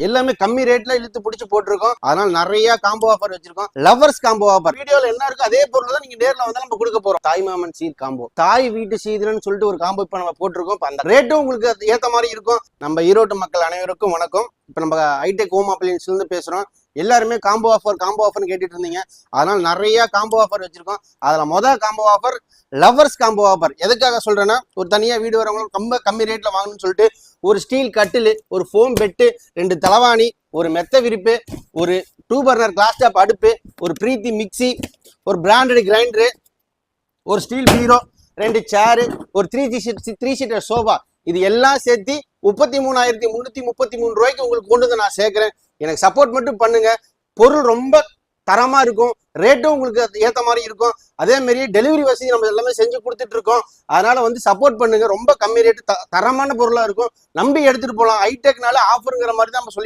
எல்லாமே கம்மி ரேட்ல இழுத்து பிடிச்சி போட்டிருக்கோம். அதனால நிறைய காம்போ ஆஃபர் வச்சிருக்கோம். லவர்ஸ் காம்போ ஆஃபர் வீடியோல என்ன இருக்கு அதே பொருள் தான் நீங்க நேர்ல வந்து நம்ம கொடுக்க போறோம். தாய் மாமன் சீர் காம்போ, தாய் வீட்டு சீதுன்னு சொல்லிட்டு ஒரு காம்போ இப்ப நம்ம போட்டிருக்கோம். அந்த ரேட்டும் உங்களுக்கு ஏத்த மாதிரி இருக்கும். நம்ம ஈரோட்டு மக்கள் அனைவருக்கும் வணக்கம். இப்ப நம்ம ஹைடெக் ஹோம் அப்ளையன்ஸ்ல இருந்து பேசுறோம். எல்லாருமே காம்போ ஆஃபர் கேட்டுட்டு இருந்தீங்க. அதனால நிறைய காம்போ ஆஃபர் வச்சிருக்கோம். அதுல மொதல் combo offer lovers combo offer. எதுக்காக சொல்றேன்னா, ஒரு தனியா வீடு வரவங்களும் ரொம்ப கம்மி ரேட்ல வாங்கணும்னு சொல்லிட்டு ஒரு ஸ்டீல் கட்டில், ஒரு ஃபோம் பெட்டு, 2 தலவாணி, ஒரு மெத்த விரிப்பு, ஒரு 2 பர்னர் கிளாஸ் டாப் அடுப்பு, ஒரு பிரீத்தி மிக்சி, ஒரு பிராண்டட் கிரைண்டரு, ஒரு ஸ்டீல் பீரோ, 2 சேரு, ஒரு 3 சீட்டர் சோஃபா, இது எல்லாம் சேர்த்து 33,333 ரூபாய்க்கு உங்களுக்கு கொண்டு வந்து நான் சேர்க்கிறேன். எனக்கு சப்போர்ட் மட்டும் பண்ணுங்க. பொருள் ரொம்ப தரமா இருக்கும், ரேட்டும் உங்களுக்கு ஏத்த மாதிரி இருக்கும். அதே மாதிரி டெலிவரி வசதி நம்ம எல்லாமே செஞ்சு கொடுத்துட்டு இருக்கோம். அதனால வந்து சப்போர்ட் பண்ணுங்க. ரொம்ப கம்மி ரேட்டு, தரமான பொருளா இருக்கும். நம்பி எடுத்துட்டு போகலாம். ஹைடெக்னால ஆஃபருங்கிற மாதிரி தான் நம்ம சொல்லி